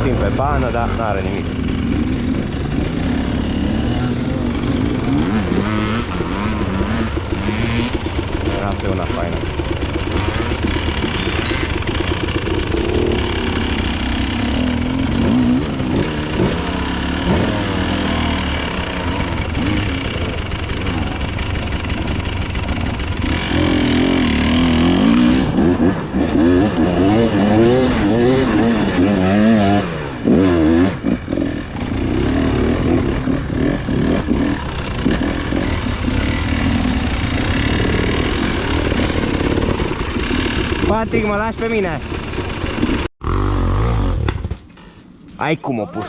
puțin pe pană, dar n-are nimic. Era pe una faină. Patrick, mă lași pe mine? Ai cum o pus?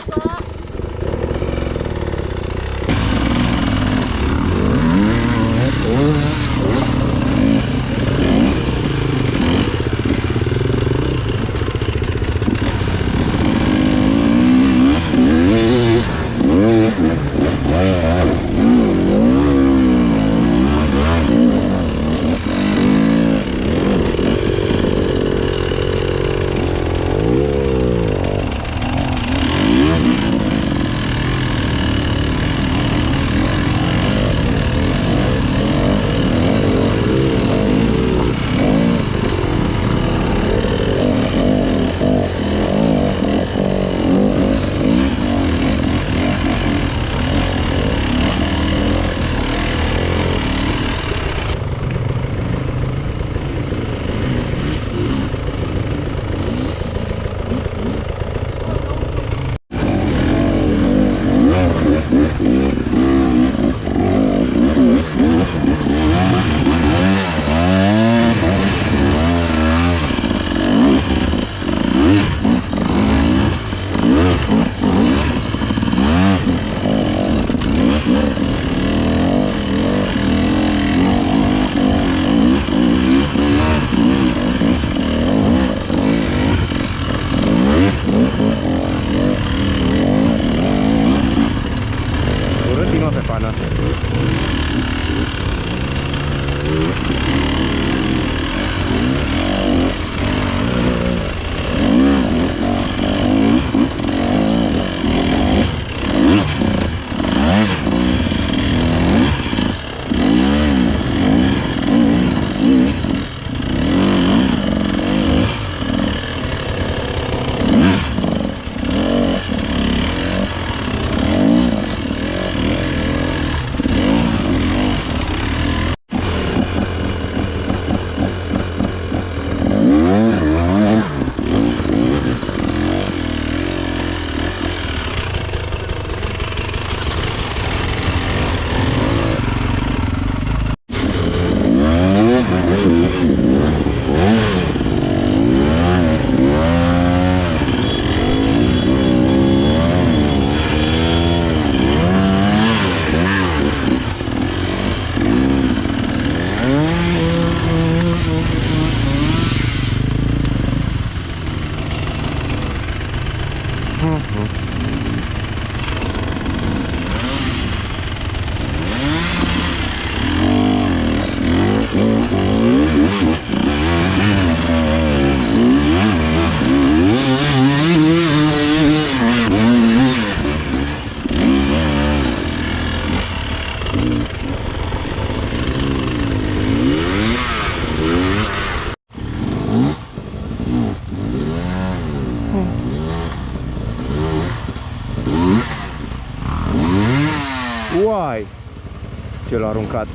Uai! Ce l-a aruncat!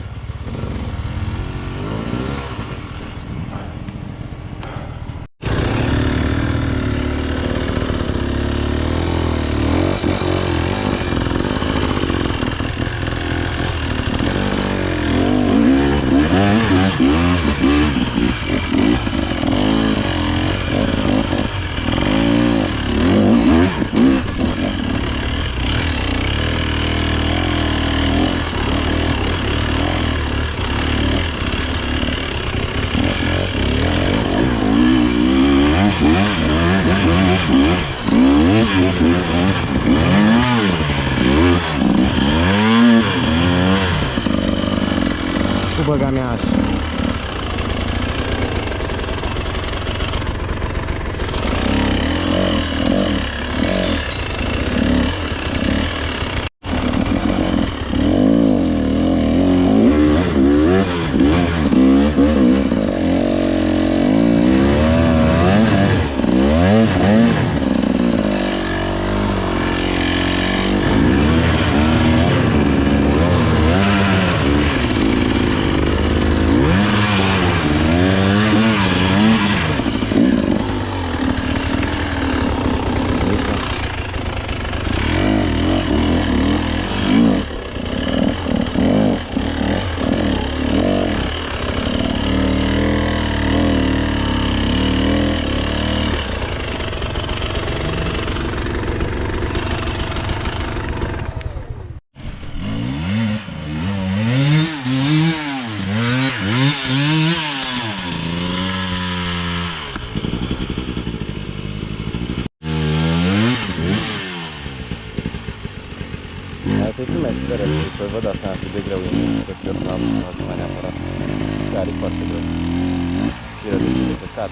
să-i filmez pe restul, să vă dați seama cât de greu e să se urcă la neapărat. Chiar e foarte greu. Și reduce de căcat.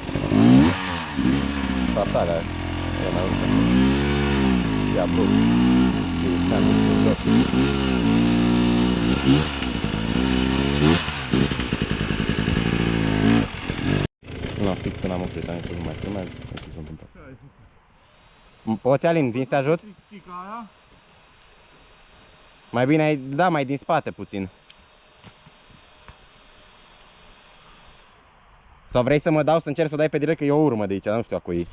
Startarea e mai urcă. Și abrupt. Și riscantul și jos. Nu, fix când am oprit, am zis să nu mai filmez. Ce s-a întâmplat? Poți, Alin, vin să te ajut? Mai bine ai, da, mai din spate puțin. Sau vrei să mă dau să încerc să o dai pe direct, că e o urmă de aici, dar nu știu a cui.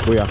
Buia.